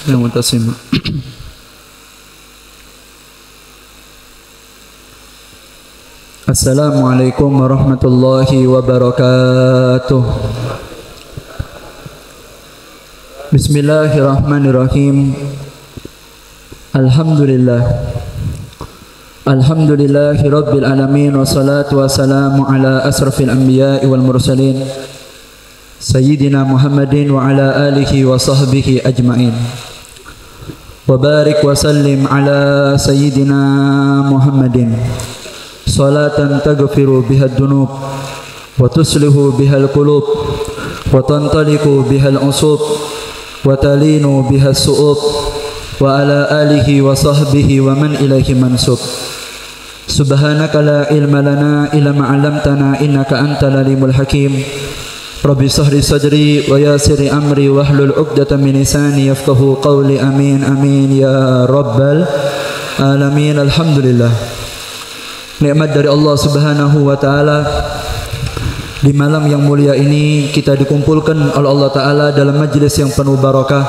Mu'tasim. Assalamualaikum warahmatullahi wabarakatuh. Bismillahirrahmanirrahim. Alhamdulillahi rabbil alamin, wassalatu wassalamu ala asrafil anbiya'i wal mursalin Sayyidina Muhammadin wa ala alihi wa sahbihi ajma'in. Wa barik wa sallim ala Sayyidina Muhammadin salatan taghfiru biha ad-dunub wa tuslihu biha al-qulub wa tantaliku biha al-usub wa talinu biha as-su'ub wa ala alihi wa sahbihi wa man ilaihi mansub. Subhanaka la ilma lana illa ma 'allamtana innaka antal alimul hakim. Rabbi shrah sadri wa yassir amri wahlul 'uqdatam min lisani yafqahu qawli. Amin amin ya rabbal alamin. Alhamdulillah, nikmat dari Allah Subhanahu wa taala. Di malam yang mulia ini kita dikumpulkan oleh Allah taala dalam majlis yang penuh barakah.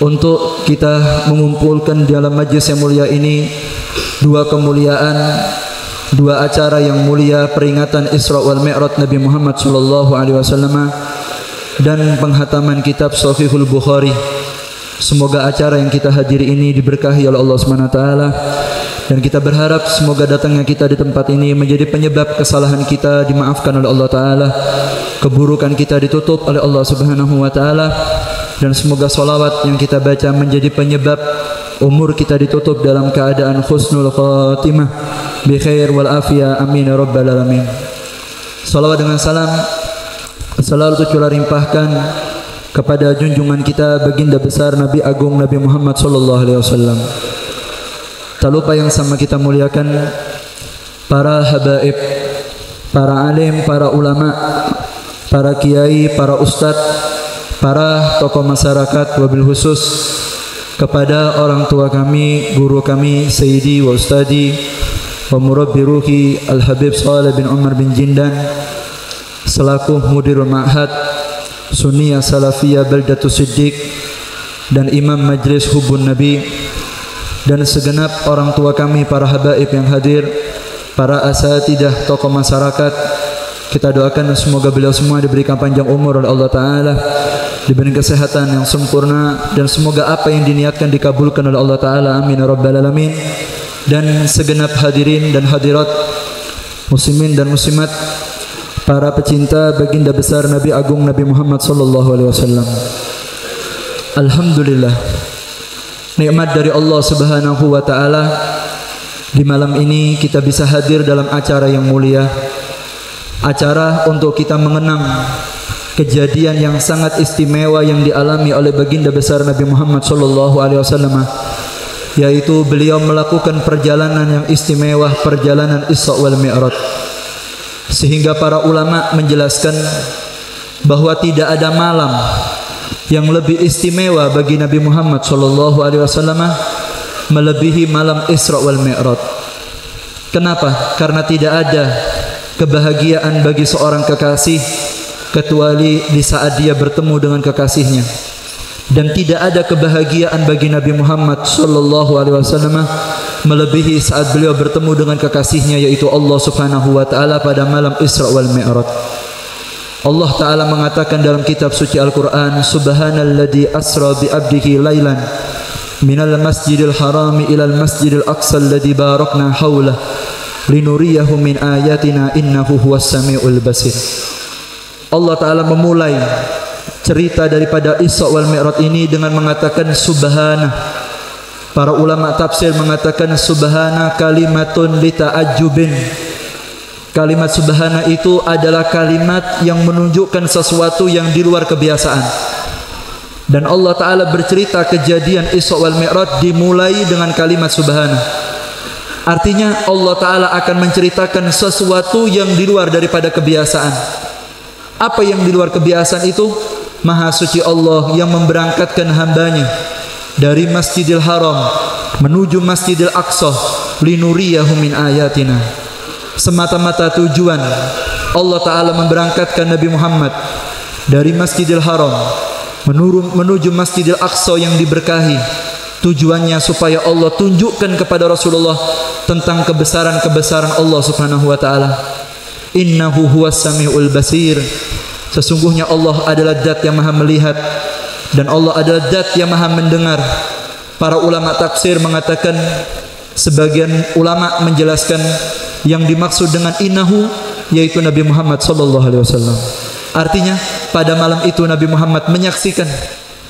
Untuk kita mengumpulkan dalam majlis yang mulia ini dua kemuliaan, dua acara yang mulia, peringatan Isra wal Mi'raj Nabi Muhammad sallallahu alaihi wasallam dan penghataman kitab Shahihul Bukhari. Semoga acara yang kita hadiri ini diberkahi oleh Allah Subhanahu wa taala, dan kita berharap semoga datangnya kita di tempat ini menjadi penyebab kesalahan kita dimaafkan oleh Allah taala, keburukan kita ditutup oleh Allah Subhanahu wa taala, dan semoga salawat yang kita baca menjadi penyebab umur kita ditutup dalam keadaan husnul khatimah bi khair wal afiyah. Amin ya rabbal alamin. Salawat dengan salam selalu tercurah limpahkan kepada junjungan kita baginda besar Nabi Agung Nabi Muhammad sallallahu alaihi wasallam. Tak lupa yang sama kita muliakan para habaib, para alim, para ulama, para kiai, para ustadz, para tokoh masyarakat, wabil khusus kepada orang tua kami, guru kami, Sayyidi wa Ustadi wa Murabbi Ruhi Al-Habib Saleh bin Umar bin Jindan selaku Mudirul Ma'had Sunniyah Salafiyah Baldatus Siddiq dan Imam Majlis Hubun Nabi, dan segenap orang tua kami, para habaib yang hadir, para asatidah, tokoh masyarakat. Kita doakan semoga beliau semua diberikan panjang umur oleh Allah Ta'ala, diberi kesehatan yang sempurna, dan semoga apa yang diniatkan dikabulkan oleh Allah Ta'ala. Amin ya rabbal alamin. Dan segenap hadirin dan hadirat, muslimin dan muslimat, para pecinta baginda besar Nabi Agung Nabi Muhammad sallallahu alaihi wasallam. Alhamdulillah, nikmat dari Allah Subhanahu wa taala. Di malam ini kita bisa hadir dalam acara yang mulia, acara untuk kita mengenang kejadian yang sangat istimewa yang dialami oleh baginda besar Nabi Muhammad sallallahu alaihi wasallam, yaitu beliau melakukan perjalanan yang istimewa, perjalanan Isra wal Mi'raj. Sehingga para ulama menjelaskan bahwa tidak ada malam yang lebih istimewa bagi Nabi Muhammad sallallahu alaihi wasallam melebihi malam Isra wal Mi'raj. Kenapa? Karena tidak ada kebahagiaan bagi seorang kekasih kecuali di saat dia bertemu dengan kekasihnya, dan tidak ada kebahagiaan bagi Nabi Muhammad sallallahu alaihi wasallam melebihi saat beliau bertemu dengan kekasihnya, yaitu Allah Subhanahu wa taala pada malam Isra wal Mi'raj. Allah taala mengatakan dalam kitab suci Al-Qur'an, subhanalladzi asra bi 'abdihi lailan minal masjidil harami ilal masjidil aqsa alladzi barakna haulahu linuriyahu min ayatina innahu huwas samiul basir. Allah Ta'ala memulai cerita daripada Isra wal Mi'raj ini dengan mengatakan subhana. Para ulama tafsir mengatakan subhana kalimatun lita'ajjubin. Kalimat subhana itu adalah kalimat yang menunjukkan sesuatu yang di luar kebiasaan. Dan Allah Ta'ala bercerita kejadian Isra wal Mi'raj dimulai dengan kalimat subhana. Artinya Allah Ta'ala akan menceritakan sesuatu yang di luar daripada kebiasaan. Apa yang di luar kebiasaan itu? Maha suci Allah yang memberangkatkan hambanya dari Masjidil Haram menuju Masjidil Aqsa linuriyahu min ayatina. Semata-mata tujuan Allah Ta'ala memberangkatkan Nabi Muhammad dari Masjidil Haram menuju Masjidil Aqsa yang diberkahi. Tujuannya supaya Allah tunjukkan kepada Rasulullah tentang kebesaran-kebesaran Allah Subhanahu wa taala. Innahu huwas samiul basir. Sesungguhnya Allah adalah zat yang maha melihat dan Allah adalah zat yang maha mendengar. Para ulama tafsir mengatakan, sebagian ulama menjelaskan yang dimaksud dengan innahu yaitu Nabi Muhammad sallallahu alaihi wasallam. Artinya pada malam itu Nabi Muhammad menyaksikan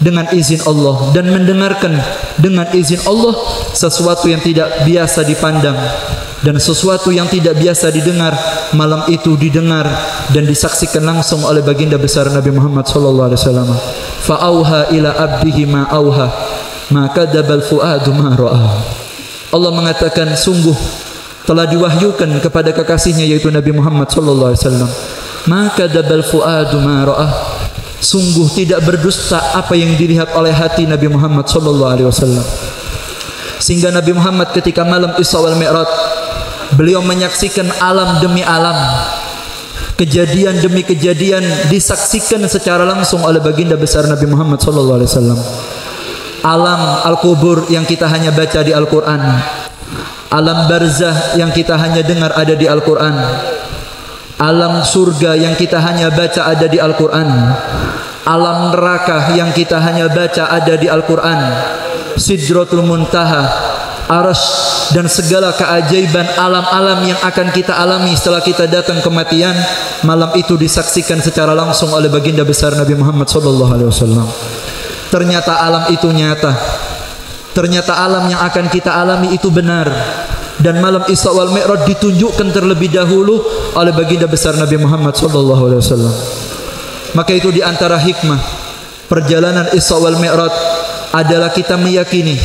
dengan izin Allah dan mendengarkan dengan izin Allah sesuatu yang tidak biasa dipandang dan sesuatu yang tidak biasa didengar. Malam itu didengar dan disaksikan langsung oleh baginda besar Nabi Muhammad sallallahu alaihi wasallam. Fa auha ila abdihi ma auha ma kadzabal fuadu ma ra'a. Allah mengatakan sungguh telah diwahyukan kepada kekasihnya yaitu Nabi Muhammad sallallahu alaihi wasallam. Maka kadzabal fuadu ma ra'a. Sungguh tidak berdusta apa yang dilihat oleh hati Nabi Muhammad sallallahu alaihi wasallam. Sehingga Nabi Muhammad ketika malam Isra wal Mi'raj, beliau menyaksikan alam demi alam, kejadian demi kejadian disaksikan secara langsung oleh baginda besar Nabi Muhammad sallallahu alaihi wasallam. Alam al-kubur yang kita hanya baca di Al-Qur'an, alam barzah yang kita hanya dengar ada di Al-Qur'an, alam surga yang kita hanya baca ada di Al-Qur'an, alam neraka yang kita hanya baca ada di Al-Qur'an, Sidratul Muntaha, Arsy dan segala keajaiban alam-alam yang akan kita alami setelah kita datang kematian, malam itu disaksikan secara langsung oleh baginda besar Nabi Muhammad sallallahu alaihi wasallam. Ternyata alam itu nyata. Ternyata alam yang akan kita alami itu benar. Dan malam Isra wal Mi'raj ditunjukkan terlebih dahulu oleh baginda besar Nabi Muhammad sallallahu alaihi wasallam. Maka itu di antara hikmah perjalanan Isra wal Mi'raj adalah kita meyakini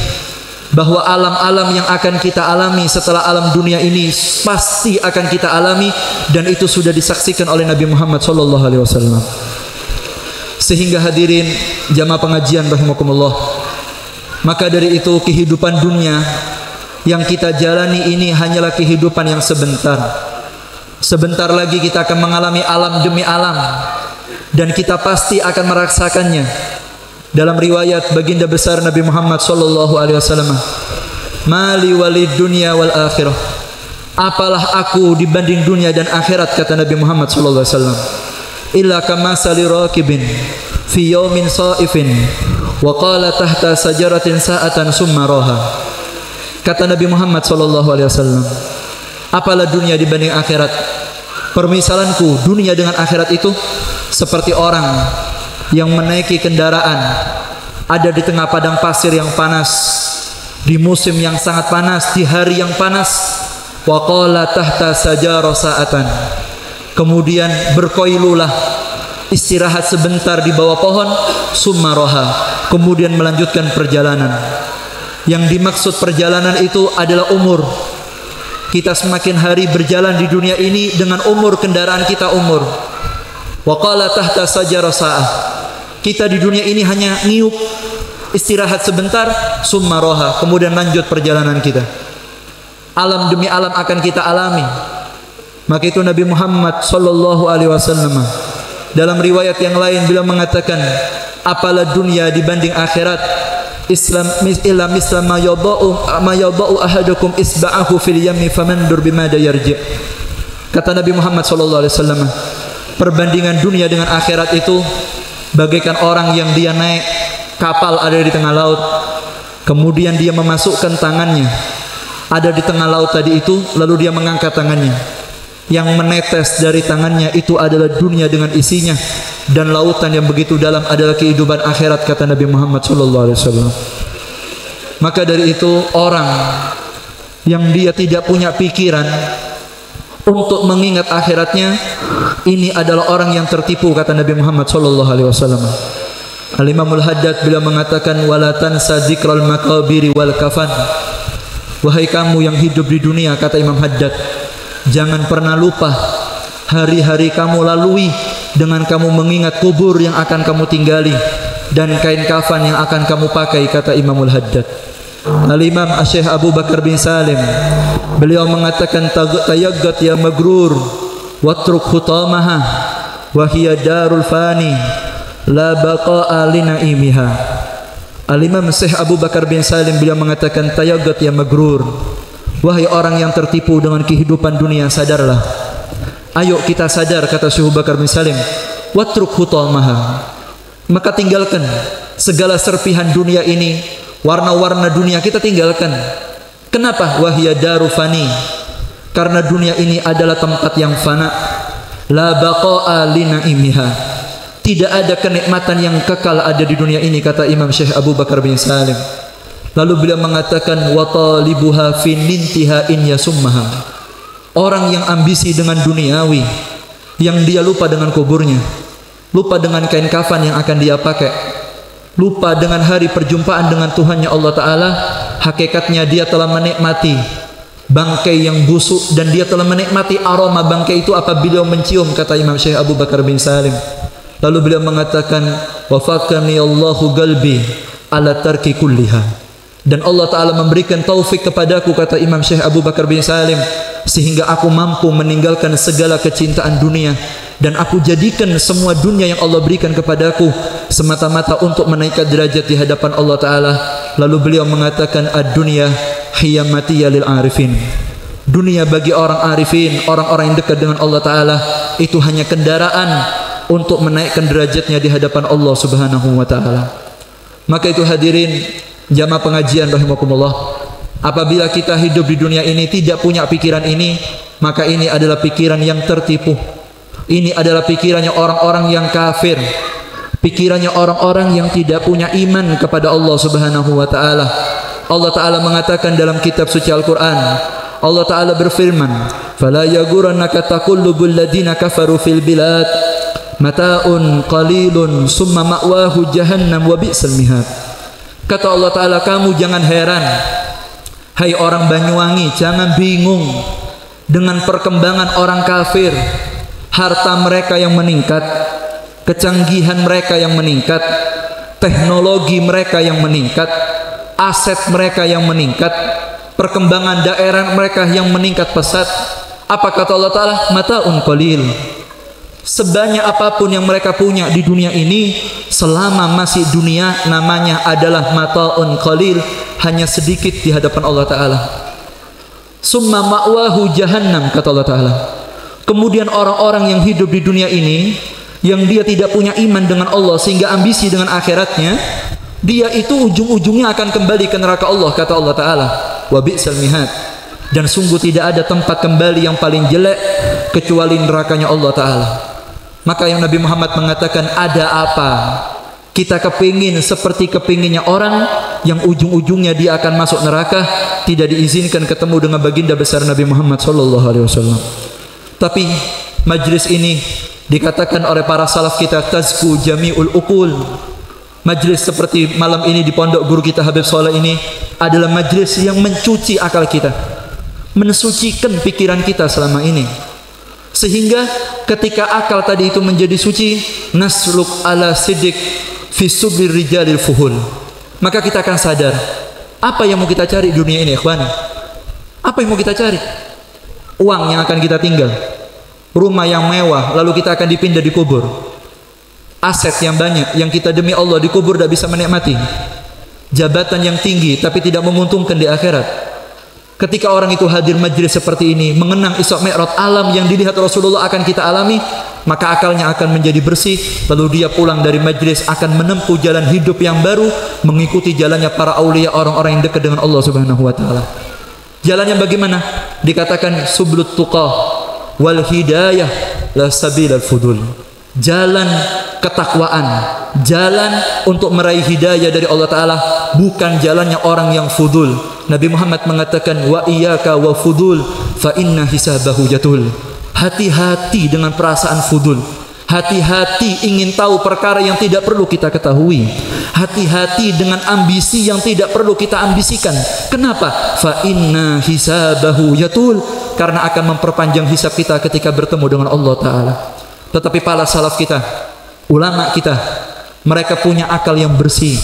bahwa alam-alam yang akan kita alami setelah alam dunia ini pasti akan kita alami, dan itu sudah disaksikan oleh Nabi Muhammad sallallahu alaihi wasallam. Sehingga hadirin jamaah pengajian rahimakumullah, maka dari itu kehidupan dunia yang kita jalani ini hanyalah kehidupan yang sebentar. Sebentar lagi kita akan mengalami alam demi alam, dan kita pasti akan merasakannya. Dalam riwayat baginda besar Nabi Muhammad sallallahu alaihi wasallam, mali walid dunya wal akhirah. Apalah aku dibanding dunia dan akhirat, kata Nabi Muhammad sallallahu alaihi wasallam. Illa kamasali raqibin fi yaumin saifin wa qala tahta sajaratin sa'atan summa raha. Kata Nabi Muhammad sallallahu alaihi wasallam, apalah dunia dibanding akhirat? Permisalanku dunia dengan akhirat itu seperti orang yang menaiki kendaraan ada di tengah padang pasir yang panas, di musim yang sangat panas, di hari yang panas. Wa qala tahta sajarah sa'atan. Kemudian berkoilulah, istirahat sebentar di bawah pohon, summa roha, kemudian melanjutkan perjalanan. Yang dimaksud perjalanan itu adalah umur. Kita semakin hari berjalan di dunia ini dengan umur kendaraan kita umur. Wa qala tahta sajarah sa'ah. Kita di dunia ini hanya niup, istirahat sebentar, summa roha, kemudian lanjut perjalanan kita. Alam demi alam akan kita alami. Maka itu Nabi Muhammad sallallahu alaihi wasallam dalam riwayat yang lain beliau mengatakan, apalah dunia dibanding akhirat? Islam illa misla ma yadau ahadukum isba'ahu fil yammi famandur bimada yarji. Kata Nabi Muhammad sallallahu alaihi wasallam, perbandingan dunia dengan akhirat itu bagaikan orang yang dia naik kapal ada di tengah laut, kemudian dia memasukkan tangannya ada di tengah laut tadi itu, lalu dia mengangkat tangannya. Yang menetes dari tangannya itu adalah dunia dengan isinya, dan lautan yang begitu dalam adalah kehidupan akhirat, kata Nabi Muhammad sallallahu alaihi wasallam. Maka dari itu orang yang dia tidak punya pikiran untuk mengingat akhiratnya, ini adalah orang yang tertipu, kata Nabi Muhammad sallallahu alaihi wasallam. Al-Imamul Haddad beliau mengatakan, wala tansa dzikral maqabiri wal kafan. Wahai kamu yang hidup di dunia, kata Imam Haddad, jangan pernah lupa hari-hari kamu lalui dengan kamu mengingat kubur yang akan kamu tinggali dan kain kafan yang akan kamu pakai, kata Imamul Haddad. Al-Imam Syekh Abu Bakar bin Salim beliau mengatakan, tayaggat ya magrur watruk khutamaha wa hiya darul fani la baqa'a li naimiha. Al-Imam Syekh Abu Bakar bin Salim beliau mengatakan, tayagat ya magrur, wahai orang yang tertipu dengan kehidupan dunia, sadarlah. Ayo kita sadar, kata Syekh Abu Bakar bin Salim, watruk hutamaha, maka tinggalkan segala serpihan dunia ini, warna-warna dunia kita tinggalkan. Kenapa? Wahya daru fani, karena dunia ini adalah tempat yang fana. La baqa'a li naimiha, tidak ada kenikmatan yang kekal ada di dunia ini, kata Imam Syekh Abu Bakar bin Salim. Lalu beliau mengatakan, wa talibuha fi nintiha in yasummaha, orang yang ambisi dengan duniawi, yang dia lupa dengan kuburnya, lupa dengan kain kafan yang akan dia pakai, lupa dengan hari perjumpaan dengan Tuhannya Allah Ta'ala. Hakikatnya dia telah menikmati bangkai yang busuk, dan dia telah menikmati aroma bangkai itu apabila mencium, kata Imam Syekh Abu Bakar bin Salim. Lalu beliau mengatakan, wafaqani Allahu galbi ala tarki kulliha, dan Allah Ta'ala memberikan taufik kepadaku, kata Imam Syekh Abu Bakar bin Salim, sehingga aku mampu meninggalkan segala kecintaan dunia, dan aku jadikan semua dunia yang Allah berikan kepadaku semata-mata untuk menaikkan derajat di hadapan Allah Ta'ala. Lalu beliau mengatakan, ad-dunya hiyamatiyya lil arifin, dunia bagi orang arifin, orang-orang yang dekat dengan Allah Ta'ala, itu hanya kendaraan untuk menaikkan derajatnya di hadapan Allah Subhanahu wa Ta'ala. Maka itu hadirin jamaah pengajian rahimakumullah, apabila kita hidup di dunia ini tidak punya pikiran ini, maka ini adalah pikiran yang tertipu. Ini adalah pikirannya orang-orang yang kafir, pikirannya orang-orang yang tidak punya iman kepada Allah Subhanahu wa Ta'ala. Allah Ta'ala mengatakan dalam kitab suci Al-Quran, Allah Ta'ala berfirman, fala yagurannaka taqallubul ladina kafaru fil bilad mata'un qalilun summa ma'wahu jahannam wa bi'sal mihad. Kata Allah Ta'ala, kamu jangan heran, hai orang Banyuwangi, jangan bingung dengan perkembangan orang kafir. Harta mereka yang meningkat, kecanggihan mereka yang meningkat, teknologi mereka yang meningkat, aset mereka yang meningkat, perkembangan daerah mereka yang meningkat pesat. Apa kata Allah Ta'ala? Mata'un qalil, sebanyak apapun yang mereka punya di dunia ini, selama masih dunia, namanya adalah mata'un qalil, hanya sedikit di hadapan Allah Ta'ala. Summa ma'wahu jahannam, kata Allah Ta'ala. Kemudian orang-orang yang hidup di dunia ini, yang dia tidak punya iman dengan Allah sehingga ambisi dengan akhiratnya, dia itu ujung-ujungnya akan kembali ke neraka Allah, kata Allah Ta'ala. Wa bi'sal mihad, dan sungguh tidak ada tempat kembali yang paling jelek kecuali nerakanya Allah Ta'ala. Maka yang Nabi Muhammad mengatakan, ada apa kita kepingin seperti kepinginnya orang yang ujung-ujungnya dia akan masuk neraka, tidak diizinkan ketemu dengan baginda besar Nabi Muhammad SAW. Tapi majlis ini dikatakan oleh para salaf kita, tazku jami'ul uqul. Majlis seperti malam ini di pondok guru kita Habib Soleh ini adalah majlis yang mencuci akal kita, mensucikan pikiran kita selama ini, sehingga ketika akal tadi itu menjadi suci, nasluk ala sidik fi subir rijalil fuhul, maka kita akan sadar apa yang mau kita cari di dunia ini, ikhwan. Apa yang mau kita cari? Uang yang akan kita tinggal, rumah yang mewah, lalu kita akan dipindah di kubur, aset yang banyak yang kita demi Allah di kubur tidak bisa menikmati, jabatan yang tinggi tapi tidak menguntungkan di akhirat. Ketika orang itu hadir majlis seperti ini, mengenang Isra Mi'raj, alam yang dilihat Rasulullah akan kita alami, maka akalnya akan menjadi bersih, lalu dia pulang dari majlis akan menempuh jalan hidup yang baru, mengikuti jalannya para aulia, orang-orang yang dekat dengan Allah Subhanahu wa Ta'ala. Jalannya bagaimana? Dikatakan sublut tuqah wal hidayah la sabilal fudul, jalan ketakwaan, jalan untuk meraih hidayah dari Allah Ta'ala, bukan jalannya orang yang fudul. Nabi Muhammad mengatakan, wa iyyaka wa fudul fa inna hisabahu jatul. Hati-hati dengan perasaan fudul, hati-hati ingin tahu perkara yang tidak perlu kita ketahui, hati-hati dengan ambisi yang tidak perlu kita ambisikan. Kenapa? Fa inna hisabahu yatul, karena akan memperpanjang hisab kita ketika bertemu dengan Allah Ta'ala. Tetapi para salaf kita, ulama kita, mereka punya akal yang bersih,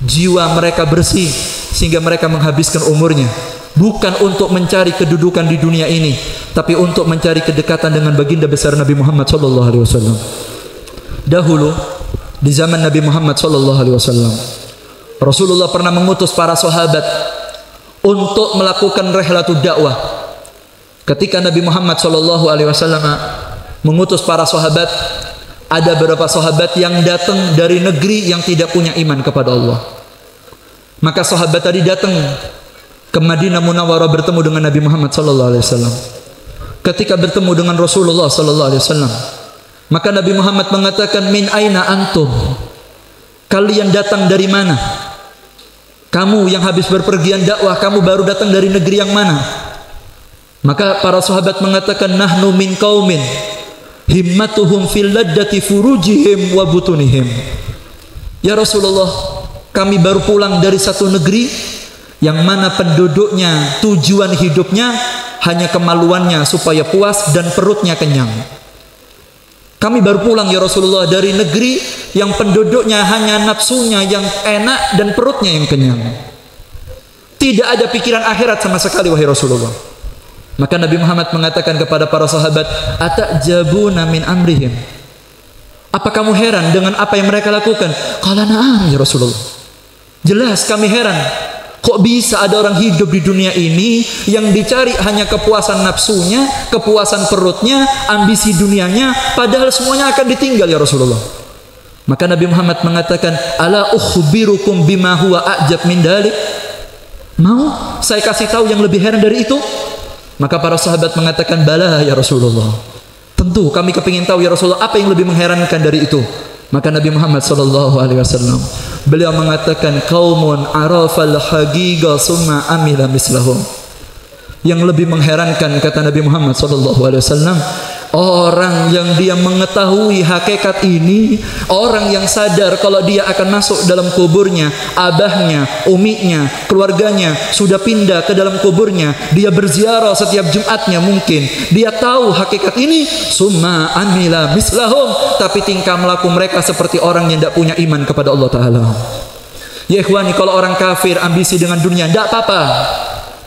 jiwa mereka bersih, sehingga mereka menghabiskan umurnya bukan untuk mencari kedudukan di dunia ini, tapi untuk mencari kedekatan dengan baginda besar Nabi Muhammad SAW. Dahulu di zaman Nabi Muhammad SAW. Rasulullah pernah mengutus para sahabat untuk melakukan rihlatud dakwah. Ketika Nabi Muhammad SAW mengutus para sahabat, ada beberapa sahabat yang datang dari negeri yang tidak punya iman kepada Allah. Maka sahabat tadi datang ke Madinah Munawwarah bertemu dengan Nabi Muhammad SAW. Ketika bertemu dengan Rasulullah SAW, maka Nabi Muhammad mengatakan, min aina antum? Kalian datang dari mana? Kamu yang habis berpergian dakwah, kamu baru datang dari negeri yang mana? Maka para sahabat mengatakan, nahnu min qaumin himmatuhum fil laddati furujihim wa butunihim. Ya Rasulullah, kami baru pulang dari satu negeri yang mana penduduknya tujuan hidupnya hanya kemaluannya supaya puas dan perutnya kenyang. Kami baru pulang ya Rasulullah dari negeri yang penduduknya hanya nafsunya yang enak dan perutnya yang kenyang. Tidak ada pikiran akhirat sama sekali wahai Rasulullah. Maka Nabi Muhammad mengatakan kepada para sahabat, atajabuna min amrihim? Apa kamu heran dengan apa yang mereka lakukan? Qala na'am ya Rasulullah. Jelas kami heran. Kok bisa ada orang hidup di dunia ini yang dicari hanya kepuasan nafsunya, kepuasan perutnya, ambisi dunianya, padahal semuanya akan ditinggal ya Rasulullah. Maka Nabi Muhammad mengatakan, ala ukhbirukum bima huwa a'jab min dalik? Mau saya kasih tahu yang lebih heran dari itu? Maka para sahabat mengatakan, bala ya Rasulullah. Tentu kami kepingin tahu ya Rasulullah, apa yang lebih mengherankan dari itu? Maka Nabi Muhammad SAW beliau mengatakan, qaumun arafal haqiqa summa amila mislahum. Yang lebih mengherankan kata Nabi Muhammad SAW, orang yang dia mengetahui hakikat ini, orang yang sadar kalau dia akan masuk dalam kuburnya, abahnya, uminya, keluarganya sudah pindah ke dalam kuburnya, dia berziarah setiap Jumatnya mungkin, dia tahu hakikat ini, summa amila mislahum, tapi tingkah laku mereka seperti orang yang tidak punya iman kepada Allah Ta'ala. Ya ikhwani, kalau orang kafir ambisi dengan dunia tidak apa-apa,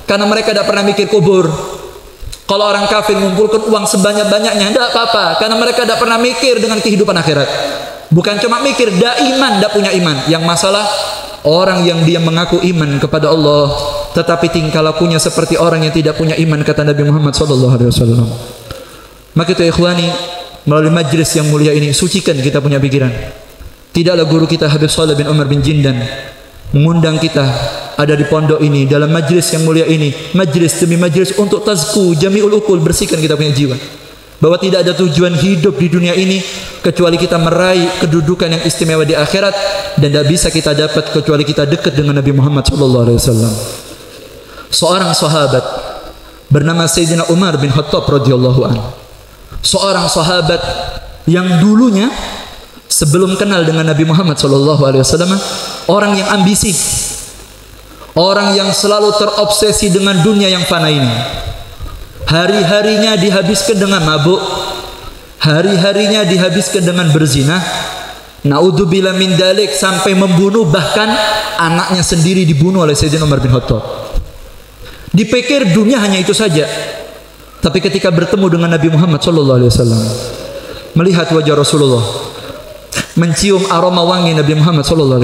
karena mereka tidak pernah mikir kubur. Kalau orang kafir mengumpulkan uang sebanyak-banyaknya, tidak apa-apa, karena mereka tidak pernah mikir dengan kehidupan akhirat. Bukan cuma mikir, tidak iman, tidak punya iman. Yang masalah orang yang dia mengaku iman kepada Allah, tetapi tingkah lakunya seperti orang yang tidak punya iman, kata Nabi Muhammad SAW. Maka itu ikhwani, melalui majlis yang mulia ini, sucikan kita punya pikiran. Tidaklah guru kita Habib Shalih bin Umar bin Jindan mengundang kita ada di pondok ini, dalam majlis yang mulia ini, majlis demi majlis untuk tazku jami'ul ukul, bersihkan kita punya jiwa, bahwa tidak ada tujuan hidup di dunia ini kecuali kita meraih kedudukan yang istimewa di akhirat, dan tidak bisa kita dapat kecuali kita dekat dengan Nabi Muhammad SAW. Seorang sahabat bernama Sayyidina Umar bin Khattab radhiyallahu anhu, seorang sahabat yang dulunya sebelum kenal dengan Nabi Muhammad SAW, orang yang ambisi, orang yang selalu terobsesi dengan dunia yang fana ini. Hari-harinya dihabiskan dengan mabuk, hari-harinya dihabiskan dengan berzina, naudzubillah min dalik, sampai membunuh, bahkan anaknya sendiri dibunuh oleh Sayyidina Umar bin Khattab. Dipikir dunia hanya itu saja, tapi ketika bertemu dengan Nabi Muhammad SAW, melihat wajah Rasulullah, mencium aroma wangi Nabi Muhammad SAW,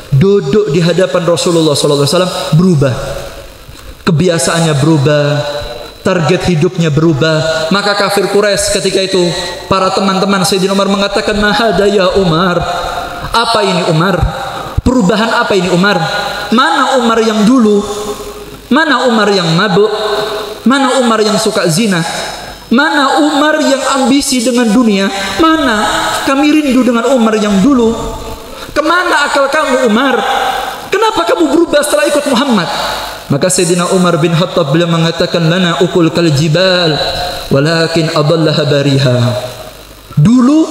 duduk di hadapan Rasulullah SAW, berubah, kebiasaannya berubah, target hidupnya berubah. Maka kafir Quraisy ketika itu, para teman-teman Sayyidina Umar mengatakan, mahada ya Umar, apa ini Umar? Perubahan apa ini Umar? Mana Umar yang dulu? Mana Umar yang mabuk? Mana Umar yang suka zina? Mana Umar yang ambisi dengan dunia? Mana? Kami rindu dengan Umar yang dulu. Kemana akal kamu Umar? Kenapa kamu berubah setelah ikut Muhammad? Maka Sayyidina Umar bin Khattab beliau mengatakan, lana ukul kal jibal walakin adallaha bariha. Dulu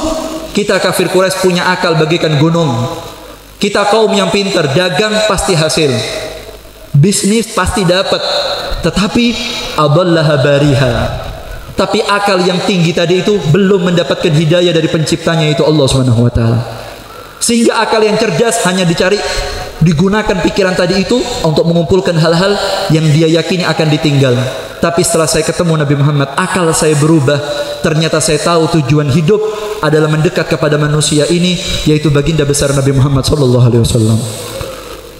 kita kafir Quraisy punya akal bagaikan gunung. Kita kaum yang pintar, dagang pasti hasil, bisnis pasti dapat, tetapi adallaha bariha, tapi akal yang tinggi tadi itu belum mendapatkan hidayah dari penciptanya, itu Allah Subhanahu wa taala. Sehingga akal yang cerdas hanya dicari, digunakan pikiran tadi itu untuk mengumpulkan hal-hal yang dia yakini akan ditinggal. Tapi setelah saya ketemu Nabi Muhammad, akal saya berubah. Ternyata saya tahu tujuan hidup adalah mendekat kepada manusia ini, yaitu baginda besar Nabi Muhammad sallallahu alaihi wasallam.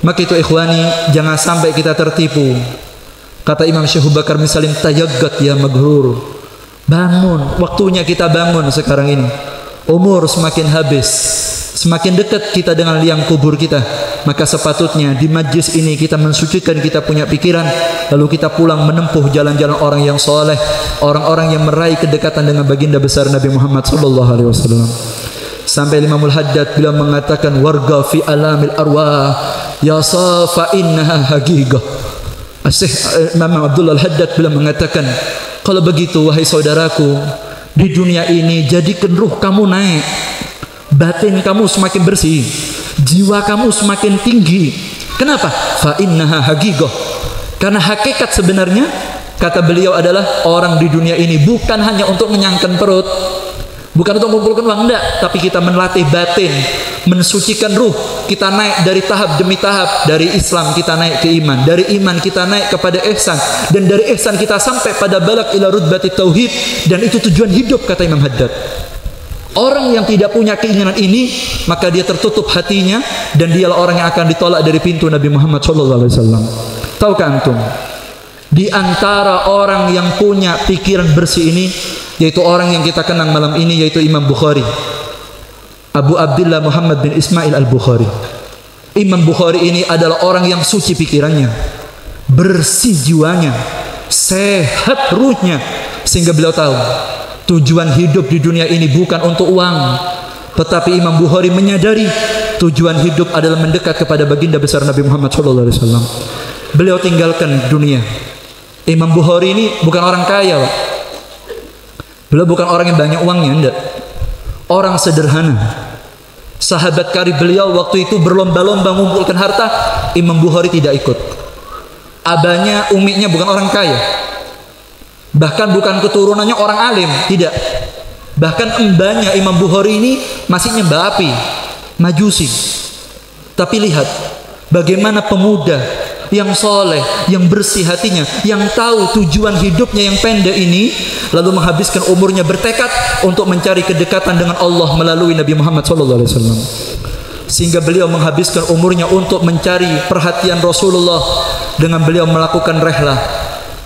Maka itu ikhwani, jangan sampai kita tertipu. Kata Imam Syekh Abu Bakar Misalim, tayaggat ya maghrur. Bangun, waktunya kita bangun sekarang ini. Umur semakin habis, semakin dekat kita dengan liang kubur kita. Maka sepatutnya di majlis ini kita mensucikan kita punya pikiran, lalu kita pulang menempuh jalan-jalan orang yang soleh, orang-orang yang meraih kedekatan dengan baginda besar Nabi Muhammad sallallahu alaihi wasallam. Sampai Imamul Haddad bila mengatakan warga fi alamil arwah ya safa innaha haqiqah. Imam Abdullah Al-Haddad bila mengatakan, kalau begitu wahai saudaraku, di dunia ini jadikan ruh kamu naik, batin kamu semakin bersih, jiwa kamu semakin tinggi. Kenapa? Fa innaha haqiqah. Karena hakikat sebenarnya, kata beliau, adalah orang di dunia ini bukan hanya untuk mengenyangkan perut, bukan untuk mengumpulkan uang, enggak, tapi kita melatih batin, mensucikan ruh. Kita naik dari tahap demi tahap. Dari Islam kita naik ke iman, dari iman kita naik kepada ihsan, dan dari ihsan kita sampai pada balagh ila rutbati tauhid. Dan itu tujuan hidup, kata Imam Haddad. Orang yang tidak punya keinginan ini, maka dia tertutup hatinya, dan dialah orang yang akan ditolak dari pintu Nabi Muhammad SAW. Tahukah antum, di antara orang yang punya pikiran bersih ini, yaitu orang yang kita kenang malam ini, yaitu Imam Bukhari, Abu Abdullah Muhammad bin Ismail Al-Bukhari. Imam Bukhari ini adalah orang yang suci pikirannya, bersih jiwanya, sehat ruhnya, sehingga beliau tahu tujuan hidup di dunia ini bukan untuk uang. Tetapi Imam Bukhari menyadari tujuan hidup adalah mendekat kepada baginda besar Nabi Muhammad SAW. Beliau tinggalkan dunia. Imam Bukhari ini bukan orang kaya, Pak. Beliau bukan orang yang banyak uangnya, enggak. Orang sederhana. Sahabat karib beliau waktu itu berlomba-lomba mengumpulkan harta, Imam Bukhari tidak ikut. Abahnya, umiknya bukan orang kaya, bahkan bukan keturunannya orang alim, tidak. Bahkan embahnya Imam Bukhari ini masih nyembah api, majusi. Tapi lihat bagaimana pemuda yang soleh, yang bersih hatinya, yang tahu tujuan hidupnya yang pendek ini, lalu menghabiskan umurnya bertekad untuk mencari kedekatan dengan Allah melalui Nabi Muhammad SAW. Sehingga beliau menghabiskan umurnya untuk mencari perhatian Rasulullah dengan beliau melakukan rehlah,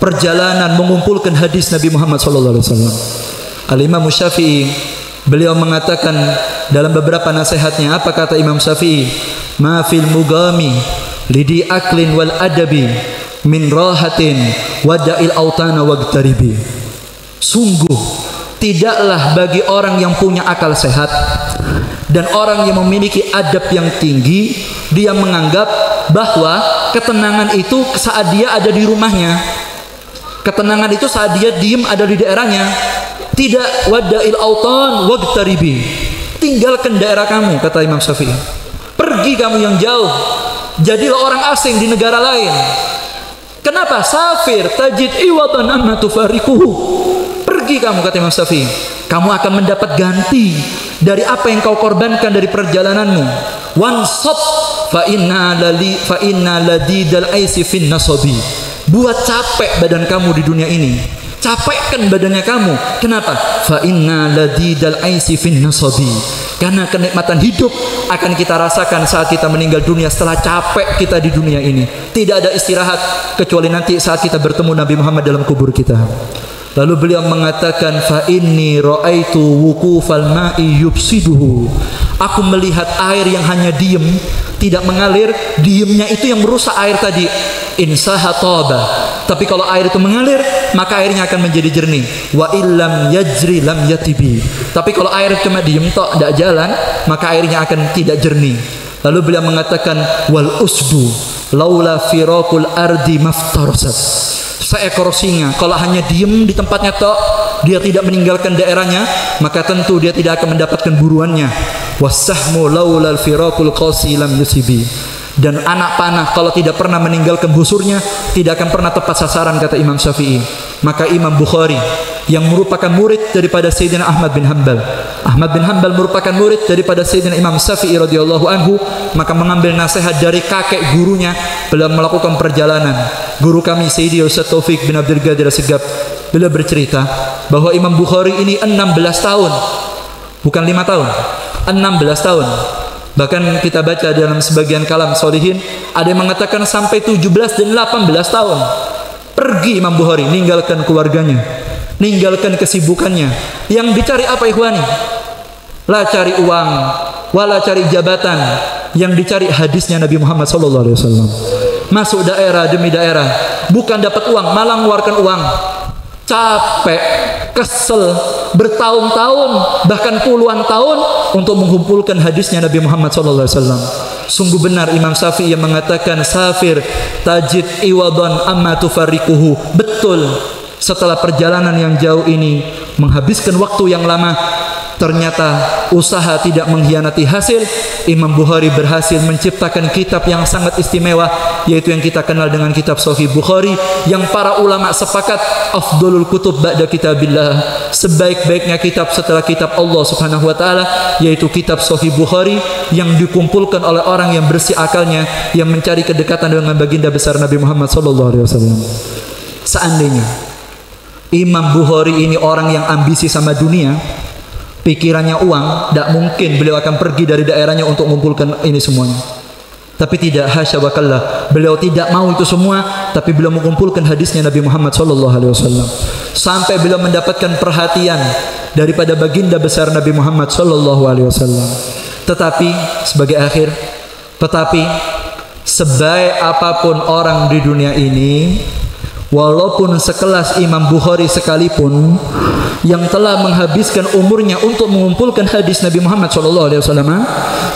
perjalanan mengumpulkan hadis Nabi Muhammad SAW. Al-Imam Syafi'i, beliau mengatakan dalam beberapa nasihatnya, apa kata Imam Syafi'i? Ma fil mugami lidi aklin wal adabi min rahatin wada'il autana wagtaribi. Sungguh tidaklah bagi orang yang punya akal sehat dan orang yang memiliki adab yang tinggi, dia menganggap bahwa ketenangan itu saat dia ada di rumahnya, ketenangan itu saat dia diem ada di daerahnya. Tidak, wada'il autan wagtaribi, tinggalkan daerah kamu, kata Imam Syafi'i, pergi kamu yang jauh, jadilah orang asing di negara lain. Kenapa? Safir tajid iwadan amma tufarikuhu. Pergi kamu, kata Imam Syafi'i, kamu akan mendapat ganti dari apa yang kau korbankan dari perjalananmu. Wansab fa inna ladidal aisi fin nasabi. Buat capek badan kamu di dunia ini, capekkan badannya kamu. Kenapa? Fa inna ladidal aisi fin nasabi. Karena kenikmatan hidup akan kita rasakan saat kita meninggal dunia. Setelah capek kita di dunia ini, tidak ada istirahat kecuali nanti saat kita bertemu Nabi Muhammad dalam kubur kita. Lalu beliau mengatakan, fa inni ra'aitu wuqufal ma'i yufsiduhu. Aku melihat air yang hanya diem, tidak mengalir. Diemnya itu yang merusak air tadi. Insaha taba. Tapi kalau air itu mengalir, maka airnya akan menjadi jernih. Wa illam yajri lam yatibi. Tapi kalau air cuma diem tok, tidak jalan, maka airnya akan tidak jernih. Lalu beliau mengatakan, wal usbu laula firaqul ardi maftarasat. Seekor singa kalau hanya diem di tempatnya tok, dia tidak meninggalkan daerahnya, maka tentu dia tidak akan mendapatkan buruannya. Wasahmu laulal firaqul qasi lam yusibi. Dan anak panah kalau tidak pernah meninggalkan busurnya, tidak akan pernah tepat sasaran, kata Imam Syafi'i. Maka Imam Bukhari yang merupakan murid daripada Sayyidina Ahmad bin Hanbal. Ahmad bin Hanbal merupakan murid daripada Sayyidina Imam Syafi'i radhiyallahu anhu, maka mengambil nasihat dari kakek gurunya. Beliau melakukan perjalanan. Guru kami Sayyidi Ustaz Taufik bin Abdul Qadir As-Segaf, beliau bercerita bahwa Imam Bukhari ini 16 tahun, bukan 5 tahun, 16 tahun. Bahkan kita baca dalam sebagian kalam sholihin, ada yang mengatakan sampai 17 dan 18 tahun. Pergi Imam Bukhari, ninggalkan keluarganya, ninggalkan kesibukannya. Yang dicari apa ikhwani? La cari uang, wala cari jabatan. Yang dicari hadisnya Nabi Muhammad SAW. Masuk daerah demi daerah, bukan dapat uang, malah mengeluarkan uang. Capek, kesel, bertahun-tahun, bahkan puluhan tahun untuk mengumpulkan hadisnya Nabi Muhammad SAW. Sungguh benar Imam Syafi'i yang mengatakan, safir tajid iwadan amma tufarikuhu. Betul, setelah perjalanan yang jauh ini, menghabiskan waktu yang lama, ternyata usaha tidak mengkhianati hasil. Imam Bukhari berhasil menciptakan kitab yang sangat istimewa, yaitu yang kita kenal dengan kitab Sahih Bukhari, yang para ulama sepakat afdalul kutub ba'da kitabillah, sebaik-baiknya kitab setelah kitab Allah Subhanahu wa taala, yaitu kitab Sahih Bukhari yang dikumpulkan oleh orang yang bersih akalnya, yang mencari kedekatan dengan baginda besar Nabi Muhammad SAW. Seandainya Imam Bukhari ini orang yang ambisi sama dunia, pikirannya uang, tidak mungkin beliau akan pergi dari daerahnya untuk mengumpulkan ini semuanya. Tapi tidak, hasya wa kallah, beliau tidak mau itu semua, tapi beliau mengumpulkan hadisnya Nabi Muhammad SAW. Sampai beliau mendapatkan perhatian daripada baginda besar Nabi Muhammad SAW. Tetapi sebagai akhir, tetapi sebaik apapun orang di dunia ini, walaupun sekelas Imam Bukhari sekalipun, yang telah menghabiskan umurnya untuk mengumpulkan hadis Nabi Muhammad SAW,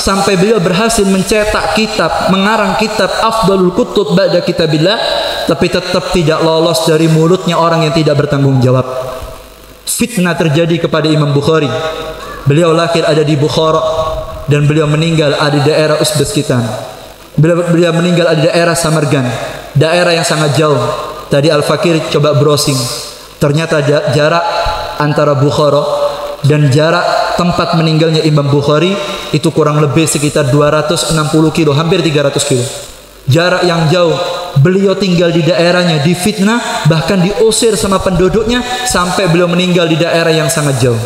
sampai beliau berhasil mencetak kitab, mengarang kitab afdalul kutub ba'da kitabillah, tapi tetap tidak lolos dari mulutnya orang yang tidak bertanggung jawab. Fitnah terjadi kepada Imam Bukhari. Beliau lahir ada di Bukhara dan beliau meninggal ada di daerah Uzbekistan. Beliau meninggal ada di daerah Samarkand, daerah yang sangat jauh. Tadi Al-Fakir coba browsing, ternyata jarak antara Bukhara dan jarak tempat meninggalnya Imam Bukhari itu kurang lebih sekitar 260 kilo, hampir 300 kilo. Jarak yang jauh. Beliau tinggal di daerahnya, difitnah, bahkan diusir sama penduduknya, sampai beliau meninggal di daerah yang sangat jauh.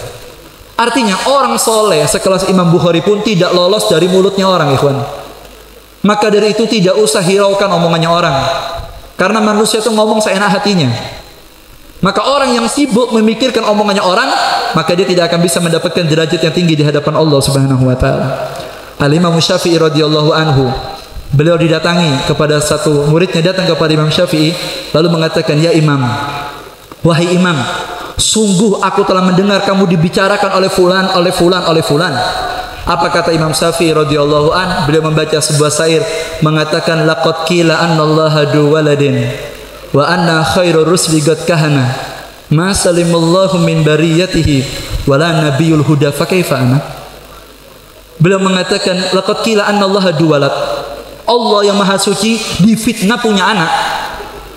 Artinya orang soleh sekelas Imam Bukhari pun tidak lolos dari mulutnya orang, ikhwan. Maka dari itu tidak usah hiraukan omongannya orang, karena manusia itu ngomong seenak hatinya. Maka orang yang sibuk memikirkan omongannya orang, maka dia tidak akan bisa mendapatkan derajat yang tinggi di hadapan Allah Subhanahu wa taala. Al-Imam Syafi'i radhiyallahu anhu, beliau didatangi kepada satu muridnya, datang kepada Imam Syafi'i lalu mengatakan, "Ya Imam, wahai Imam, sungguh aku telah mendengar kamu dibicarakan oleh fulan, oleh fulan, oleh fulan." Apa kata Imam Syafi'i radhiyallahu an? Beliau membaca sebuah syair mengatakan, laqad qila annallaha du waladin wa anna khairur rusli qad kahana ma salimallahu min bariyatihi wa la nabiyul huda fa kaifa ana. Beliau mengatakan, laqad qila annallaha du walad, Allah yang maha suci difitnah punya anak.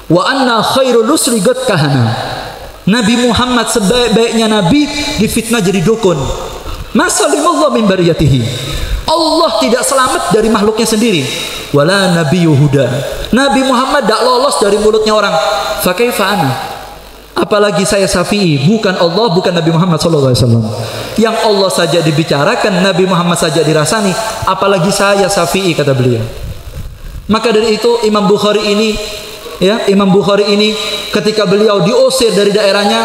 Wa anna khairur rusli qad kahana, Nabi Muhammad sebaik-baiknya nabi difitnah jadi dukun. Masalimallahu min bariyatihi, Allah tidak selamat dari makhluknya sendiri. Wala nabiyyu huda, Nabi Muhammad tidak lolos dari mulutnya orang. Fa kaifa ana, apalagi saya Syafi'i, bukan Allah, bukan Nabi Muhammad SAW. Yang Allah saja dibicarakan, Nabi Muhammad saja dirasani, apalagi saya Syafi'i, kata beliau. Maka dari itu Imam Bukhari ini, ya, Imam Bukhari ini ketika beliau diusir dari daerahnya,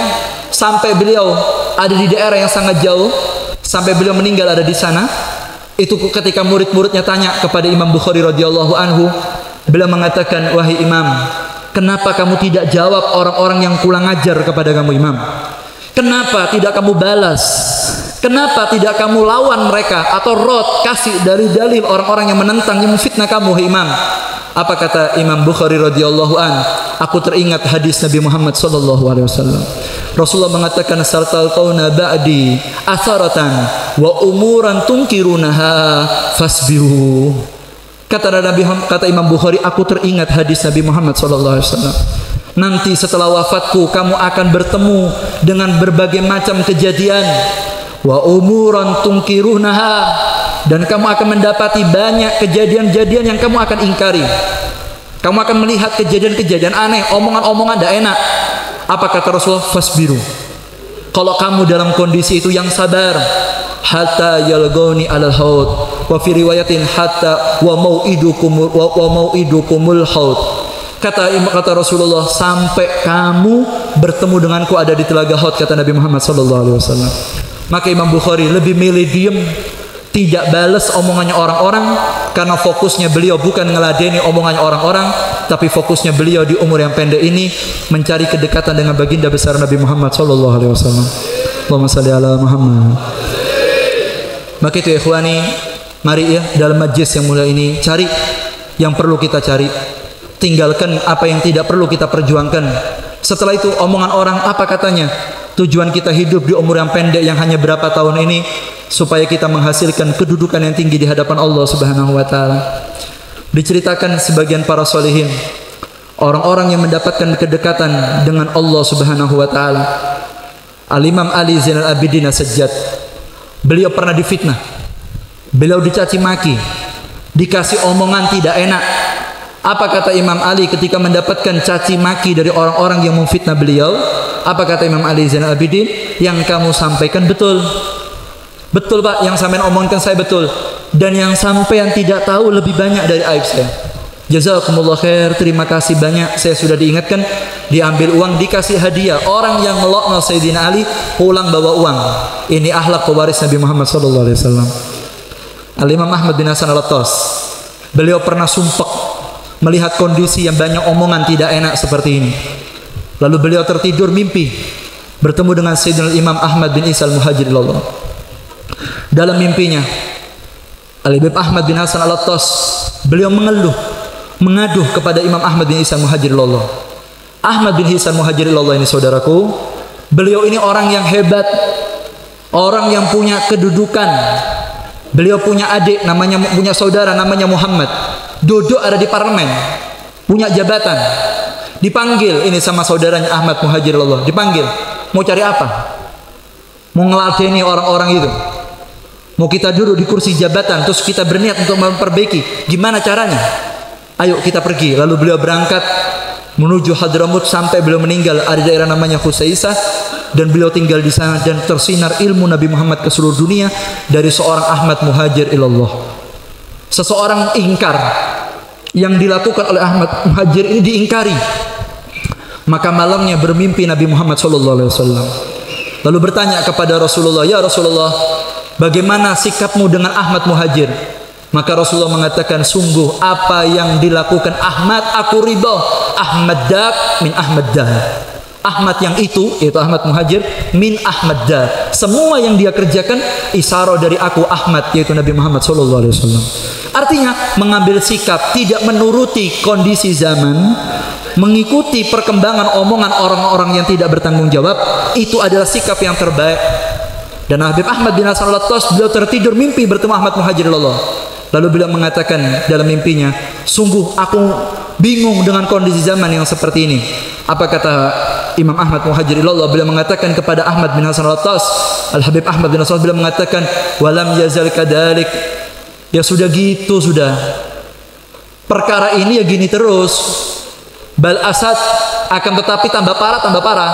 sampai beliau ada di daerah yang sangat jauh, sampai beliau meninggal ada di sana. Itu ketika murid-muridnya tanya kepada Imam Bukhari radhiyallahu anhu, beliau mengatakan, wahai Imam, kenapa kamu tidak jawab orang-orang yang kurang ajar kepada kamu, Imam? Kenapa tidak kamu balas? Kenapa tidak kamu lawan mereka atau kasih dalil-dalil orang-orang yang menentang, yang memfitnah kamu, wahai Imam? Apa kata Imam Bukhari radhiyallahu an? Aku teringat hadis Nabi Muhammad sallallahu alaihi wasallam. Rasulullah mengatakan, sartalqauna ba'di atharatan wa umuran tunkirunaha fasbiru. Kata Imam Bukhari, aku teringat hadis Nabi Muhammad sallallahu alaihi wasallam. nanti setelah wafatku kamu akan bertemu dengan berbagai macam kejadian. Wa umuran tungkirunaha, dan kamu akan mendapati banyak kejadian-kejadian yang kamu akan ingkari. Kamu akan melihat kejadian-kejadian aneh, omongan-omongan tidak enak. Apa kata Rasulullah? Fasbiru. Kalau kamu dalam kondisi itu yang sabar, hatta yalgoni alal haud, wa fi riwayatin hatta wa mau'idukumul haud. Kata Rasulullah, sampai kamu bertemu denganku ada di telaga Haud, kata Nabi Muhammad SAW. Maka Imam Bukhari lebih milih diem, tidak balas omongannya orang-orang, karena fokusnya beliau bukan ngeladeni omongannya orang-orang, tapi fokusnya beliau di umur yang pendek ini mencari kedekatan dengan baginda besar Nabi Muhammad SAW. Allahumma salli ala Muhammad. Maka itu ikhwani, mari ya dalam majlis yang mulia ini cari yang perlu kita cari, tinggalkan apa yang tidak perlu kita perjuangkan. Setelah itu omongan orang apa katanya? Tujuan kita hidup di umur yang pendek yang hanya berapa tahun ini supaya kita menghasilkan kedudukan yang tinggi di hadapan Allah Subhanahu wa taala. Diceritakan sebagian para solihin, orang-orang yang mendapatkan kedekatan dengan Allah Subhanahu wa taala. Al-Imam Ali Zainal Abidin As-Sajjad, beliau pernah difitnah, beliau dicaci maki, dikasih omongan tidak enak. Apa kata Imam Ali ketika mendapatkan caci maki dari orang-orang yang memfitnah beliau? Apa kata Imam Ali Zainal Abidin? Yang kamu sampaikan betul. Betul Pak, yang sampean omongkan saya betul. Dan yang sampean tidak tahu lebih banyak dari aib saya. Jazakumullah khair, terima kasih banyak. Saya sudah diingatkan, diambil uang, dikasih hadiah. Orang yang melokno Sayyidina Ali pulang bawa uang. Ini akhlak pewaris Nabi Muhammad SAW. Al-Imam Ahmad bin Hasan Al-Attas, beliau pernah sumpek melihat kondisi yang banyak omongan tidak enak seperti ini. Lalu beliau tertidur mimpi bertemu dengan Sayyidina Imam Ahmad bin Isa Al-Muhajir ilallah. Dalam mimpinya Al-Imam Ahmad bin Hasan Al-Attas, beliau mengeluh, mengaduh kepada Imam Ahmad bin Isa Al-Muhajir ilallah. Ahmad bin Isa Al-Muhajir ilallah ini saudaraku, beliau ini orang yang hebat, orang yang punya kedudukan. Beliau punya adik namanya, punya saudara namanya Muhammad, duduk ada di parlemen, punya jabatan. Dipanggil ini sama saudaranya Ahmad Muhajir Allah, dipanggil, mau cari apa? Mau ngeladeni orang-orang itu, mau kita duduk di kursi jabatan terus kita berniat untuk memperbaiki, gimana caranya? Ayo kita pergi. Lalu beliau berangkat menuju Hadramut sampai beliau meninggal ada daerah namanya Husaisah, dan beliau tinggal di sana dan tersinar ilmu Nabi Muhammad ke seluruh dunia dari seorang Ahmad Muhajir ilallah. Seseorang ingkar yang dilakukan oleh Ahmad Muhajir ini diingkari. Maka malamnya bermimpi Nabi Muhammad SAW. Lalu bertanya kepada Rasulullah, ya Rasulullah, bagaimana sikapmu dengan Ahmad Muhajir? Maka Rasulullah mengatakan, sungguh apa yang dilakukan Ahmad aku ridho. Ahmad dak min Ahmad dah. Ahmad yang itu, yaitu Ahmad Muhajir, min Ahmad dah. Semua yang dia kerjakan isyarat dari aku Ahmad, yaitu Nabi Muhammad SAW. Artinya mengambil sikap tidak menuruti kondisi zaman, mengikuti perkembangan omongan orang-orang yang tidak bertanggung jawab, itu adalah sikap yang terbaik. Dan Habib Ahmad bin Hasan Al-Attas, beliau tertidur mimpi bertemu Ahmad Muhajir ilallah. Lalu beliau mengatakan dalam mimpinya, sungguh aku bingung dengan kondisi zaman yang seperti ini. Apa kata Imam Ahmad Muhajir ilallah? Beliau mengatakan kepada Ahmad bin Hasan Al-Attas, Al-Habib Ahmad bin Hasan, beliau mengatakan, walam yazal kadalik, ya sudah gitu, sudah perkara ini ya gini terus. Bal asad, akan tetapi tambah parah, tambah parah.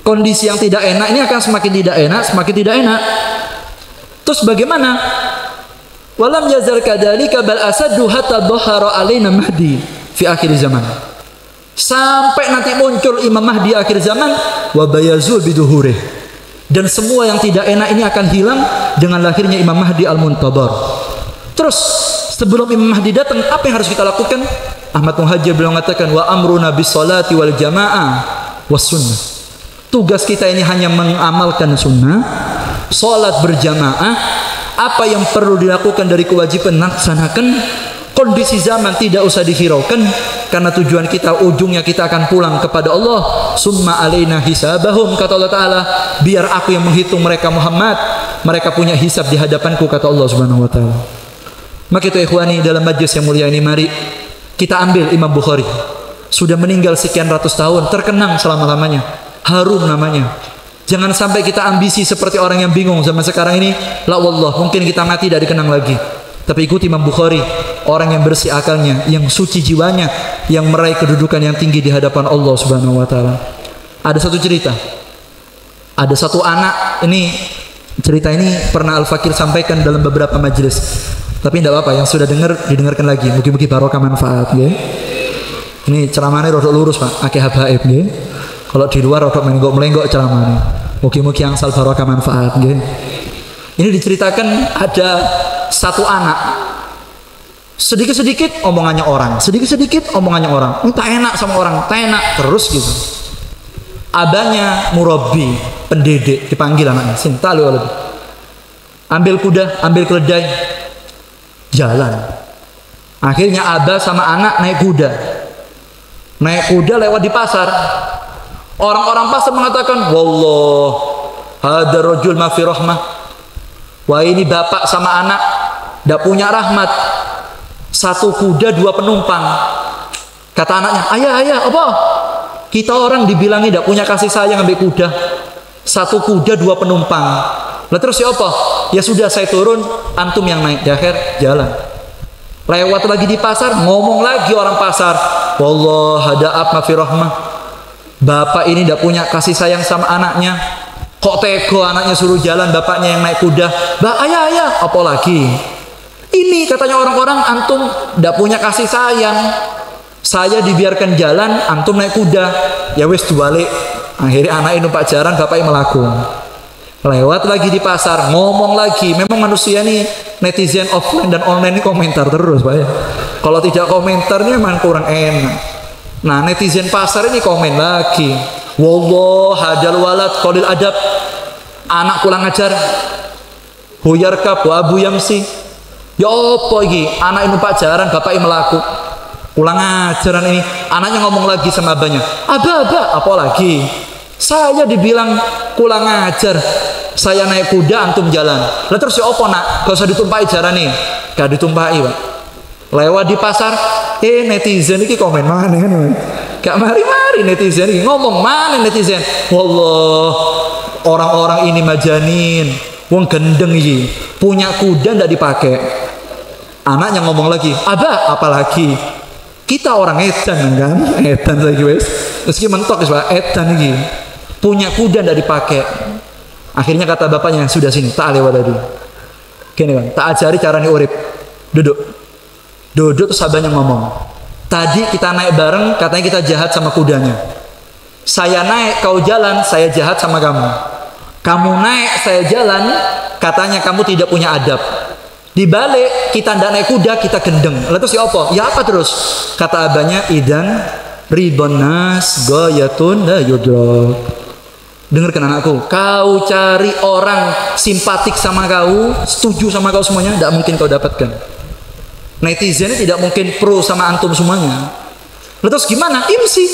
Kondisi yang tidak enak ini akan semakin tidak enak, semakin tidak enak. Terus bagaimana? Walam yazal kadzalika bal asadu hatta dhahara alaina mahdi fi akhir zaman. Sampai nanti muncul Imam Mahdi akhir zaman, wa bayazul biduhurih. Dan semua yang tidak enak ini akan hilang dengan lahirnya Imam Mahdi Al-Muntadhar. Terus sebelum Imam Mahdi datang, apa yang harus kita lakukan? Ahmad Muhajir beliau mengatakan, wa amruna bis salati wal jamaah was sunnah. Tugas kita ini hanya mengamalkan sunnah, salat berjamaah. Apa yang perlu dilakukan dari kewajiban laksanakan. Kondisi zaman tidak usah dihiraukan, karena tujuan kita ujungnya kita akan pulang kepada Allah. Summa alaina hisabahum, kata Allah Ta'ala, biar aku yang menghitung mereka Muhammad, mereka punya hisab di hadapanku, kata Allah Subhanahu wa Ta'ala. Maka itu ikhwani, dalam majlis yang mulia ini mari kita ambil Imam Bukhari, sudah meninggal sekian ratus tahun, terkenang selama-lamanya, harum namanya. Jangan sampai kita ambisi seperti orang yang bingung zaman sekarang ini. La wallah, mungkin kita mati tidak dikenang lagi. Tapi ikuti Imam Bukhari, orang yang bersih akalnya, yang suci jiwanya, yang meraih kedudukan yang tinggi di hadapan Allah Subhanahu wa taala. Ada satu cerita. Ada satu anak, ini cerita ini pernah Al-Fakir sampaikan dalam beberapa majelis. Tapi tidak apa-apa, yang sudah dengar didengarkan lagi. Mungkin-mungkin barokah manfaat, ya. Ini ceramahnya rodok lurus, Pak. Akeh habaib, ya. Kalau di luar rodok menggok-melenggok ceramahnya. Mungkin-mungkin yang sal barokah manfaat, ya. Ini diceritakan ada satu anak. Sedikit-sedikit omongannya orang, sedikit-sedikit omongannya orang. Tak enak sama orang, tak enak terus gitu. Abahnya murabbi, pendidik, dipanggil anaknya, sini talu lebih. Ambil kuda, ambil keledai, jalan. Akhirnya abah sama anak naik kuda. Naik kuda lewat di pasar. Orang-orang pasar mengatakan, wallah, hadza rajul ma fi rahmah. Wah, ini bapak sama anak tidak punya rahmat. Satu kuda dua penumpang. Kata anaknya, ayah, apa? Kita orang dibilangi tidak punya kasih sayang ambil kuda. Satu kuda dua penumpang. Lah terus ya apa? Ya sudah saya turun, antum yang naik. Di akhir jalan. Lewat lagi di pasar, ngomong lagi orang pasar. Wallah hada'ab mafi rahmah. Bapak ini tidak punya kasih sayang sama anaknya. Kok tego anaknya suruh jalan, bapaknya yang naik kuda. Ayah, apa lagi? Ini katanya orang-orang, antum tidak punya kasih sayang. Saya dibiarkan jalan, antum naik kuda. Ya wis dibalik. Akhirnya anak numpak jaran, bapaknya melakung. Lewat lagi di pasar, ngomong lagi. Memang manusia nih, netizen offline dan online ini komentar terus, Pak ya. Kalau tidak komentar ini memang kurang enak. Nah, netizen pasar ini komen lagi. Wallah hadal walad qalil adab. Anak kurang ajar. Huyarkab wa abu yamsi. Ya apa iki? Anak numpak jaran, bapaknya melaku. Ulang ajaran ini. Anaknya ngomong lagi sama abahnya. Abah, apa lagi? Saya dibilang kurang ajar. Saya naik kuda, antum jalan. Lah terus ya apa nak? Gak usah ditumpahi jaran nih. Gak ditumpahi, Pak. Lewat di pasar, netizen ini komen mana kan? Gak mari-mari netizen ini ngomong mana netizen? Wallah, orang-orang ini majanin, wong gendeng ini punya kuda ndak dipakai. Anaknya ngomong lagi, abah apalagi? Kita orang edan kan? Edan lagi wes. Meski mentok wes Pak, edan ini punya kuda ndak dipakai. Akhirnya kata bapaknya, sudah sini, tak lewat tadi. Gini Bang, tak ajari caranya urip. Duduk terus abahnya ngomong. Tadi kita naik bareng, katanya kita jahat sama kudanya. Saya naik, kau jalan, saya jahat sama kamu. Kamu naik, saya jalan, katanya kamu tidak punya adab. Di balik, kita tidak naik kuda, kita gendeng. Lalu terus ya apa? Ya apa terus? Kata abahnya, idan ribon nas goyatun la yudrak. Dengarkan anakku, kau cari orang simpatik sama kau, setuju sama kau semuanya, tidak mungkin kau dapatkan. Netizen ini tidak mungkin pro sama antum semuanya. Terus gimana? Imsi,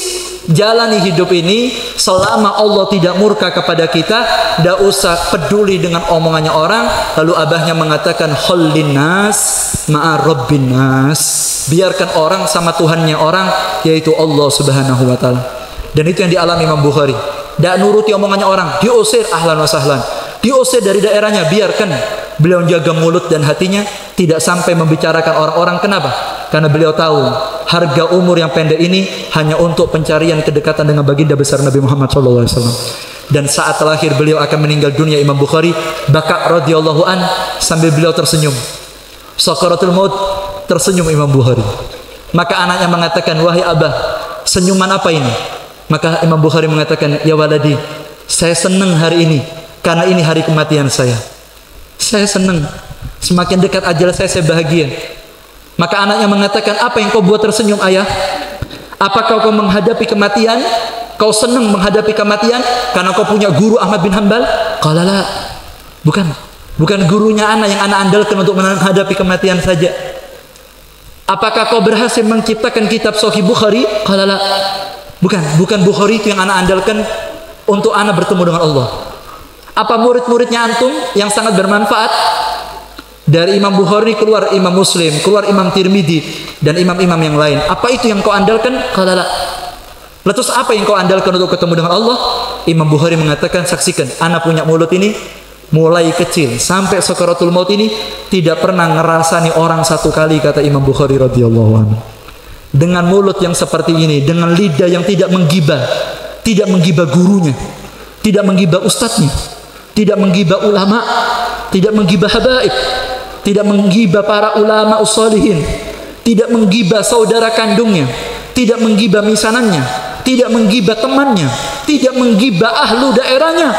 jalani hidup ini selama Allah tidak murka kepada kita. Tidak usah peduli dengan omongannya orang. Lalu abahnya mengatakan khullin nas ma'a rabbin nas. Biarkan orang sama Tuhannya orang, yaitu Allah Subhanahu wa taala. Dan itu yang dialami Imam Bukhari. Tidak nuruti omongannya orang, diusir ahlan wa sahlan, diusir dari daerahnya. Biarkan beliau jaga mulut dan hatinya, tidak sampai membicarakan orang-orang. Kenapa? Karena beliau tahu harga umur yang pendek ini hanya untuk pencarian kedekatan dengan baginda besar Nabi Muhammad SAW. Dan saat terakhir beliau akan meninggal dunia, Imam Bukhari baka radhiyallahu an, sambil beliau tersenyum. Sakaratul maut, tersenyum Imam Bukhari. Maka anaknya mengatakan, wahai abah, senyuman apa ini? Maka Imam Bukhari mengatakan, ya waladi, saya senang hari ini karena ini hari kematian saya. Saya senang, semakin dekat ajal saya bahagia. Maka anaknya mengatakan, apa yang kau buat tersenyum ayah? Apakah kau menghadapi kematian? Kau senang menghadapi kematian karena kau punya guru Ahmad bin Hanbal? Qala la. Bukan gurunya anak yang anak andalkan untuk menghadapi kematian saja. Apakah kau berhasil menciptakan kitab Sahih Bukhari? Qala la. Bukan Bukhari itu yang anak andalkan untuk anak bertemu dengan Allah. Apa murid-muridnya antum yang sangat bermanfaat? Dari Imam Bukhari keluar Imam Muslim, keluar Imam Tirmidzi dan imam-imam yang lain. Apa itu yang kau andalkan? Qala la. Terus apa yang kau andalkan untuk ketemu dengan Allah? Imam Bukhari mengatakan, saksikan, ana punya mulut ini mulai kecil sampai sakaratul maut ini tidak pernah ngerasani orang satu kali, kata Imam Bukhari radhiyallahu anhu. Dengan mulut yang seperti ini, dengan lidah yang tidak menggibah, tidak menggibah gurunya, tidak menggibah ustadznya, tidak menggibah ulama, tidak menggibah habaib, tidak menggibah para ulama usholihin, tidak menggibah saudara kandungnya, tidak menggibah misanannya, tidak menggibah temannya, tidak menggibah ahlu daerahnya.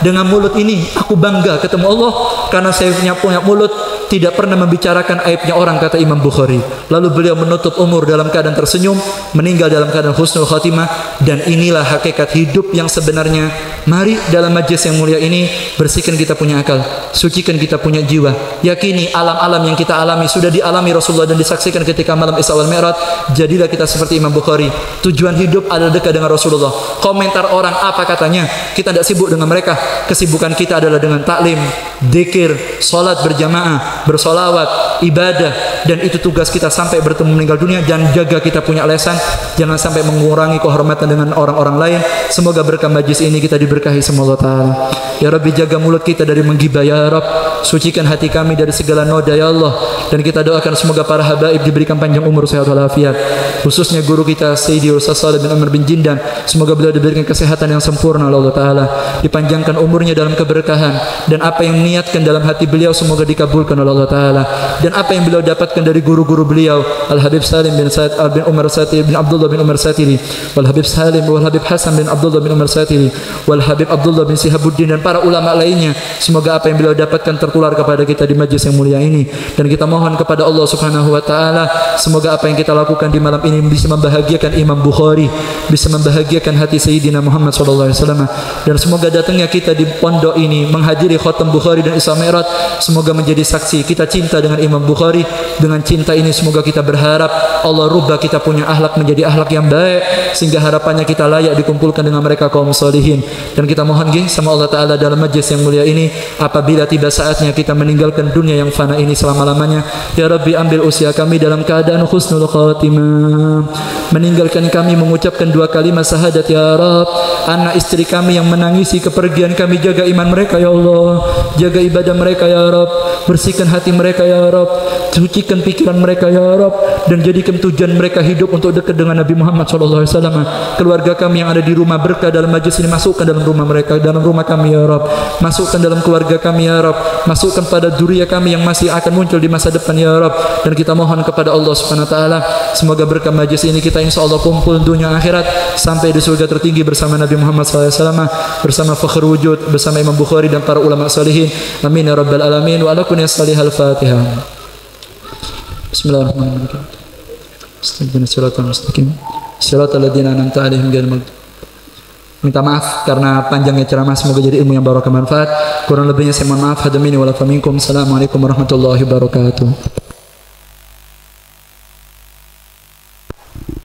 Dengan mulut ini aku bangga ketemu Allah, karena saya punya mulut tidak pernah membicarakan aibnya orang, kata Imam Bukhari. Lalu beliau menutup umur dalam keadaan tersenyum, meninggal dalam keadaan husnul khatimah. Dan inilah hakikat hidup yang sebenarnya. Mari dalam majlis yang mulia ini bersihkan kita punya akal, sucikan kita punya jiwa. Yakini alam-alam yang kita alami sudah dialami Rasulullah dan disaksikan ketika malam Isra wal Mi'raj. Jadilah kita seperti Imam Bukhari. Tujuan hidup adalah dekat dengan Rasulullah. Komentar orang apa katanya, kita tidak sibuk dengan mereka. Kesibukan kita adalah dengan taklim, dzikir, salat berjamaah, bersolawat, ibadah. Dan itu tugas kita sampai bertemu meninggal dunia. Dan jaga kita punya lesan, jangan sampai mengurangi kehormatan dengan orang-orang lain. Semoga berkah majlis ini kita diberkahi sama Allah Ta'ala. Ya Rabbi, jaga mulut kita dari menggibah ya Rabb. Sucikan hati kami dari segala noda ya Allah. Dan kita doakan semoga para habaib diberikan panjang umur, sehat walafiat. Khususnya guru kita Sayyidi Ustaz Shalih bin Umar bin Jindan, semoga beliau diberikan kesehatan yang sempurna oleh Allah Ta'ala, dipanjangkan umurnya dalam keberkahan, dan apa yang niatkan dalam hati beliau semoga dikabulkan oleh Allah Ta'ala. Dan apa yang beliau dapatkan dari guru-guru beliau, Al-Habib Salim bin Said bin Umar Satiri bin Abdullah bin Umar Satiri, wal Habib Salim wal Habib Hasan bin Abdullah bin Umar Satiri, wal Habib Abdullah bin Sihabuddin, dan para ulama lainnya, semoga apa yang beliau dapatkan tertular kepada kita di majlis yang mulia ini. Dan kita mohon kepada Allah Subhanahu wa Ta'ala, semoga apa yang kita lakukan di malam ini bisa membahagiakan Imam Bukhari, bisa membahagiakan hati Sayyidina Muhammad sallallahu alaihi wasallam. Dan semoga datangnya kita di pondok ini menghadiri khatam Bukhari dan Isra Mi'raj semoga menjadi saksi kita cinta dengan Imam Bukhari. Dengan cinta ini semoga kita berharap Allah rubah kita punya akhlak menjadi akhlak yang baik, sehingga harapannya kita layak dikumpulkan dengan mereka kaum solihin. Dan kita mohon sama Allah Ta'ala dalam majlis yang mulia ini, apabila tiba saatnya kita meninggalkan dunia yang fana ini selama-lamanya, ya Rabbi, ambil usia kami dalam keadaan husnul khatimah, meninggalkan kami mengucapkan 2 kalimat syahadat ya Rabb. Anak istri kami yang menangisi kepergian kami, jaga iman mereka ya Allah, jaga ibadah mereka ya Rabb, bersihkan hati mereka ya Rabb, sucikan pikiran mereka ya Rabb, dan jadikan tujuan mereka hidup untuk dekat dengan Nabi Muhammad sallallahu alaihi wasallam. Keluarga kami yang ada di rumah berkah dalam majlis ini, masukkan dalam rumah mereka, dalam rumah kami ya Rabb, masukkan dalam keluarga kami ya Rabb, masukkan pada dzurriyyah kami yang masih akan muncul di masa depan ya Rabb. Dan kita mohon kepada Allah Subhanahu wa Ta'ala, semoga berkah majlis ini kita insyaallah kumpul dunia akhirat sampai di surga tertinggi bersama Nabi Muhammad sallallahu alaihi wasallam, bersama fakhr wujud, bersama Imam Bukhari dan para ulama salihin. Amin ya rabbal alamin. Wa ala kunni salihal Fatihah. Bismillahirrahmanirrahim. Istiqbal siratal mustaqim. Siratal ladzina an'amta 'alaihim ghairil maghdubi. Minta maaf karena panjangnya ceramah, semoga jadi ilmu yang barokah manfaat. Kurang lebihnya saya mohon maaf. Hadamini wa la faminkum. Assalamualaikum warahmatullahi wabarakatuh.